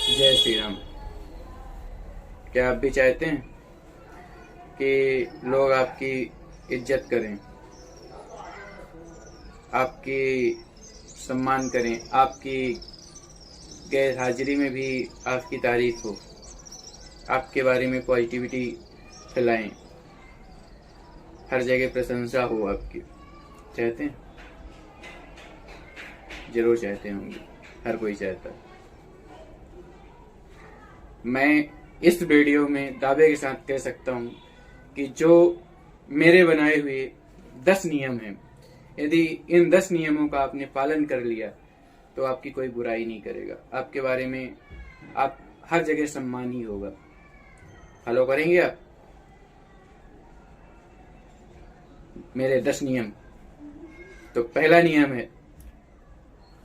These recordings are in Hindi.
जय श्री राम। क्या आप भी चाहते हैं कि लोग आपकी इज्जत करें, आपकी सम्मान करें, आपकी गैर हाजिरी में भी आपकी तारीफ हो, आपके बारे में पॉजिटिविटी फैलाएं, हर जगह प्रशंसा हो आपकी? चाहते हैं? जरूर चाहते होंगे, हर कोई चाहता है। मैं इस वीडियो में दावे के साथ कह सकता हूं कि जो मेरे बनाए हुए 10 नियम हैं, यदि इन 10 नियमों का आपने पालन कर लिया तो आपकी कोई बुराई नहीं करेगा, आपके बारे में आप हर जगह सम्मान ही होगा। फॉलो करेंगे आप मेरे 10 नियम? तो पहला नियम है,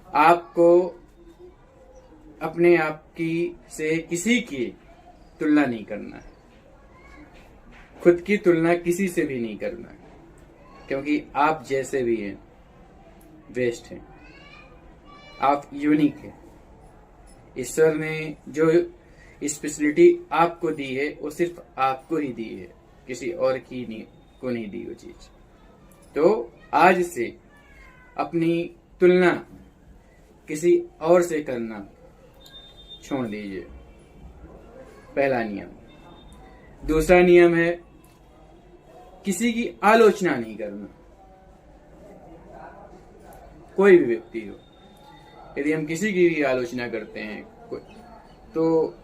आपको अपने आप की से किसी की तुलना नहीं करना है। खुद की तुलना किसी से भी नहीं करना है, क्योंकि आप जैसे भी हैं बेस्ट हैं, आप यूनिक हैं। ईश्वर ने जो स्पेशलिटी आपको दी है वो सिर्फ आपको ही दी है, किसी और की को नहीं दी वो चीज। तो आज से अपनी तुलना किसी और से करना छोड़ दीजिए, पहला नियम। दूसरा नियम है, किसी की आलोचना नहीं करना। कोई भी व्यक्ति हो, यदि हम किसी की भी आलोचना करते हैं तो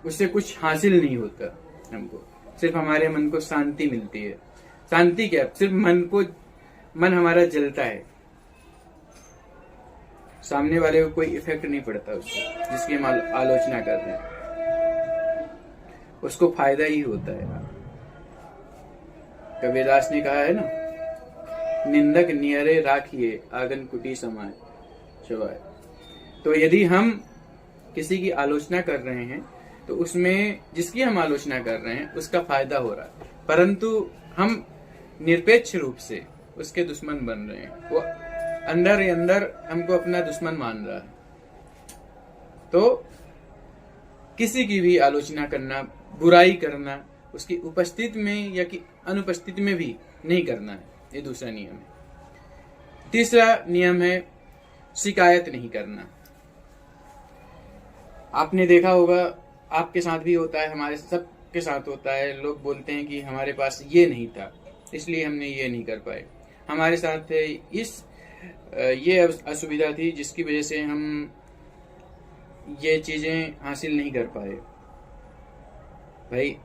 उससे कुछ हासिल नहीं होता हमको, सिर्फ हमारे मन को शांति मिलती है। शांति क्या, सिर्फ मन हमारा जलता है, सामने वाले को कोई इफेक्ट नहीं पड़ता उससे, जिसकी हम आलोचना कर रहे हैं उसको फायदा ही होता है। कबीरदास ने कहा है ना, निंदक नियरे राखिए आंगन कुटी समाए शवाए। तो यदि हम किसी की आलोचना कर रहे हैं तो उसमें जिसकी हम आलोचना कर रहे हैं उसका फायदा हो रहा है, परंतु हम निरपेक्ष रूप से उसके दुश्मन बन रहे हैं। वो अंदर ही अंदर हमको अपना दुश्मन मान रहा है। तो किसी की भी आलोचना करना, बुराई करना, उसकी उपस्थिति में या कि अनुपस्थिति में भी नहीं करना है, ये दूसरा नियम है। तीसरा नियम है, शिकायत नहीं करना। आपने देखा होगा, आपके साथ भी होता है, हमारे सबके साथ होता है। लोग बोलते हैं कि हमारे पास ये नहीं था इसलिए हमने ये नहीं कर पाए, हमारे साथ ये असुविधा थी जिसकी वजह से हम ये चीजें हासिल नहीं कर पाए। भाई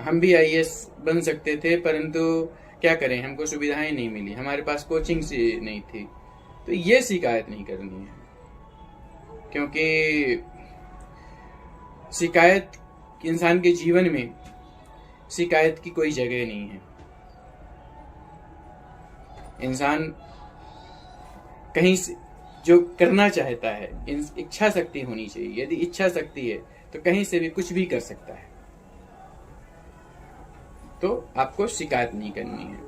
हम भी आईएएस बन सकते थे, परंतु क्या करें, हमको सुविधाएं नहीं मिली, हमारे पास कोचिंग से नहीं थी। तो ये शिकायत नहीं करनी है, क्योंकि शिकायत इंसान के जीवन में शिकायत की कोई जगह नहीं है। इंसान कहीं से जो करना चाहता है, इच्छा शक्ति होनी चाहिए। यदि इच्छा शक्ति है तो कहीं से भी कुछ भी कर सकता है। तो आपको शिकायत नहीं करनी है।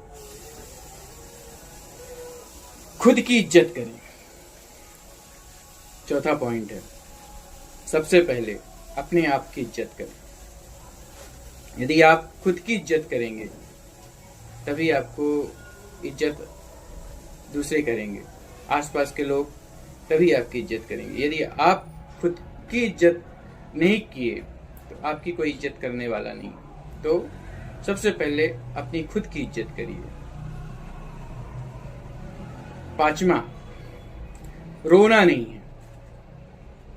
खुद की इज्जत करें, चौथा पॉइंट है। सबसे पहले अपने आप की इज्जत करें। यदि आप खुद की इज्जत करेंगे तभी आपको इज्जत दूसरे करेंगे, आसपास के लोग तभी आपकी इज्जत करेंगे। यदि आप खुद की इज्जत नहीं किए तो आपकी कोई इज्जत करने वाला नहीं। तो सबसे पहले अपनी खुद की इज्जत करिए। पांचवा, रोना नहीं है।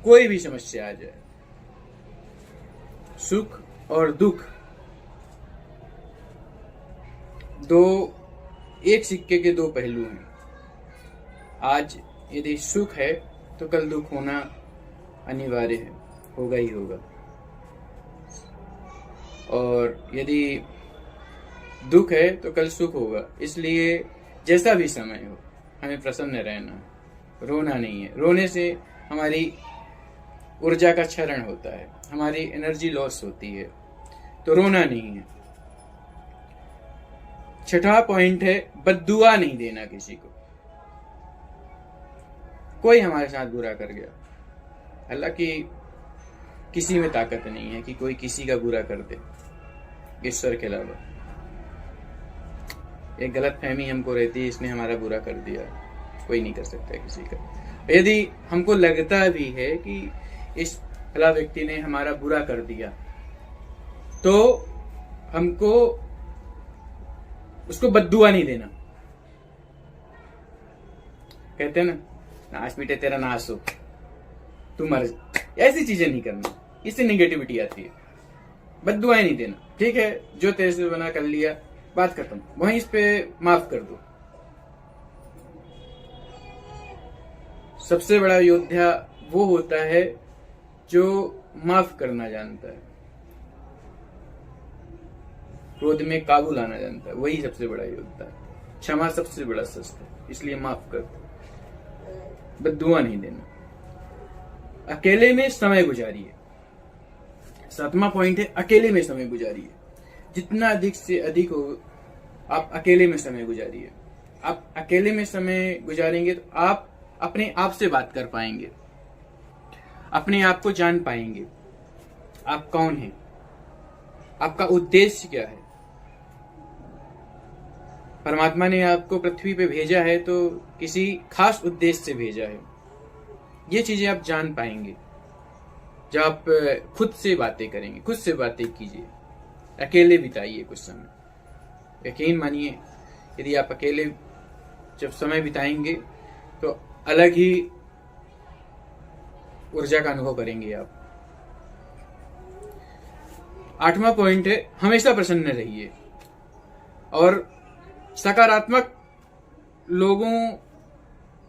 कोई भी समस्या आ जाए, सुख और दुख एक सिक्के के दो पहलू हैं। आज यदि सुख है तो कल दुख होना अनिवार्य है, होगा ही होगा। और यदि दुख है तो कल सुख होगा। इसलिए जैसा भी समय हो हमें प्रसन्न रहना है, रोना नहीं है। रोने से हमारी ऊर्जा का क्षरण होता है, हमारी एनर्जी लॉस होती है। तो रोना नहीं है। छठा पॉइंट है, बद्दुआ नहीं देना किसी को। कोई हमारे साथ बुरा कर गया, हालांकि किसी में ताकत नहीं है कि कोई किसी का बुरा कर दे ईश्वर के अलावा। एक गलत फहमी हमको रहती है, इसने हमारा बुरा कर दिया, कोई नहीं कर सकता है किसी का। यदि हमको लगता भी है कि इस फला व्यक्ति ने हमारा बुरा कर दिया, तो हमको उसको बद्दुआ नहीं देना। कहते हैं ना, नाश मिटे तेरा नाश हो, तू मर, ऐसी चीजें नहीं करना, इससे निगेटिविटी आती है। बद्दुआएं नहीं देना, ठीक है जो तेरे से बना कर लिया, बात खत्म, वहीं इस पे माफ कर दो। सबसे बड़ा योद्धा वो होता है जो माफ करना जानता है, क्रोध में काबू लाना जानता है, वही सबसे बड़ा योद्धा है। क्षमा सबसे बड़ा शस्त्र है, इसलिए माफ कर दो, बद्दुआ नहीं देना। अकेले में समय गुजारिए। 7वां पॉइंट है, अकेले में समय गुजारिए। जितना अधिक से अधिक हो आप अकेले में समय गुजारिए। आप अकेले में समय गुजारेंगे तो आप अपने आप से बात कर पाएंगे, अपने आप को जान पाएंगे, आप कौन हैं, आपका उद्देश्य क्या है। परमात्मा ने आपको पृथ्वी पे भेजा है तो किसी खास उद्देश्य से भेजा है। ये चीजें आप जान पाएंगे जब आप खुद से बातें करेंगे। खुद से बातें कीजिए, अकेले बिताइए कुछ समय। यकीन मानिए, यदि आप अकेले जब समय बिताएंगे तो अलग ही ऊर्जा का अनुभव करेंगे आप। 8वां पॉइंट है, हमेशा प्रसन्न रहिए और सकारात्मक लोगों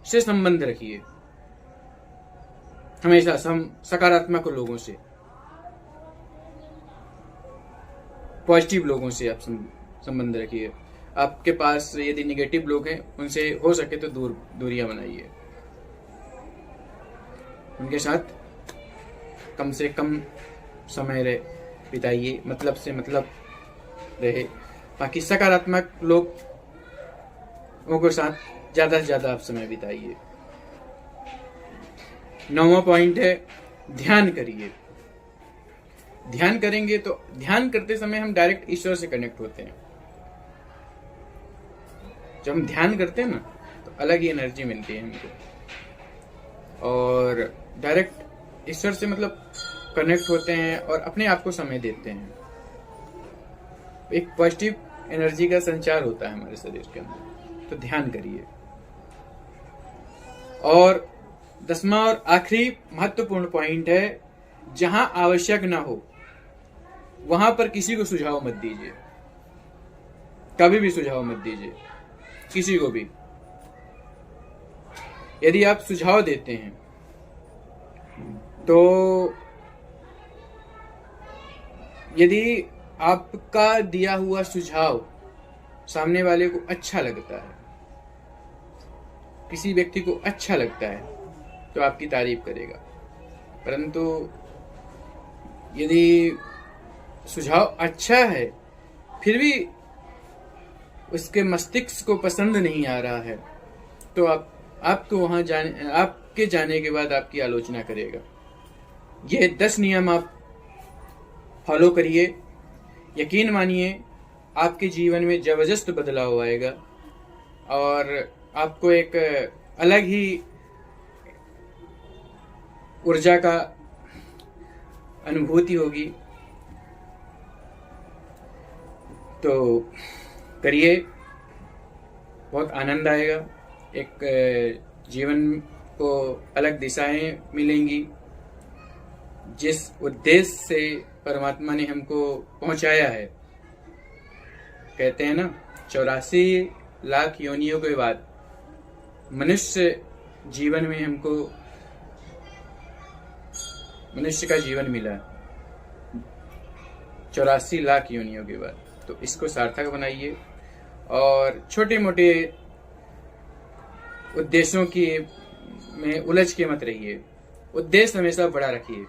से संबंध रखिए। हमेशा सकारात्मक लोगों से, पॉजिटिव लोगों से आप संबंध रखिए। आपके पास यदि निगेटिव लोग हैं, उनसे हो सके तो दूरियां बनाइए। उनके साथ कम से कम समय बिताइए, मतलब से मतलब रहे। बाकी सकारात्मक लोगों के साथ ज्यादा से ज्यादा आप समय बिताइए। 9वां पॉइंट है, ध्यान करिए। ध्यान करेंगे तो ध्यान करते समय हम डायरेक्ट ईश्वर से कनेक्ट होते हैं। जब हम ध्यान करते हैं ना तो अलग ही एनर्जी मिलती है हमको, और डायरेक्ट ईश्वर से मतलब कनेक्ट होते हैं और अपने आप को समय देते हैं। एक पॉजिटिव एनर्जी का संचार होता है हमारे शरीर के अंदर। तो ध्यान करिए। और 10वां और आखिरी महत्वपूर्ण पॉइंट है, जहां आवश्यक ना हो वहां पर किसी को सुझाव मत दीजिए। कभी भी सुझाव मत दीजिए किसी को भी। यदि आप सुझाव देते हैं तो यदि आपका दिया हुआ सुझाव सामने वाले को अच्छा लगता है, किसी व्यक्ति को अच्छा लगता है, तो आपकी तारीफ करेगा। परंतु यदि सुझाव अच्छा है फिर भी उसके मस्तिष्क को पसंद नहीं आ रहा है, तो आपको वहां आपके जाने के बाद आपकी आलोचना करेगा। ये 10 नियम आप फॉलो करिए। यकीन मानिए आपके जीवन में जबरदस्त बदलाव आएगा और आपको एक अलग ही ऊर्जा का अनुभूति होगी। तो करिए, बहुत आनंद आएगा। एक जीवन को अलग दिशाएं मिलेंगी। जिस उद्देश्य से परमात्मा ने हमको पहुंचाया है, कहते हैं ना 84 लाख योनियों के बाद मनुष्य जीवन में हमको मनुष्य का जीवन मिला 84 लाख योनियों के बाद। तो इसको सार्थक बनाइए और छोटे मोटे उद्देश्यों की में उलझ के मत रहिए। उद्देश्य हमेशा बड़ा रखिए।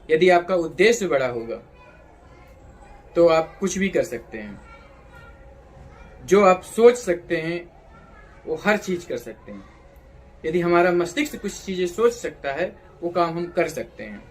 यदि आपका उद्देश्य बड़ा होगा तो आप कुछ भी कर सकते हैं। जो आप सोच सकते हैं वो हर चीज कर सकते हैं। यदि हमारा मस्तिष्क कुछ चीजें सोच सकता है, वो काम हम कर सकते हैं।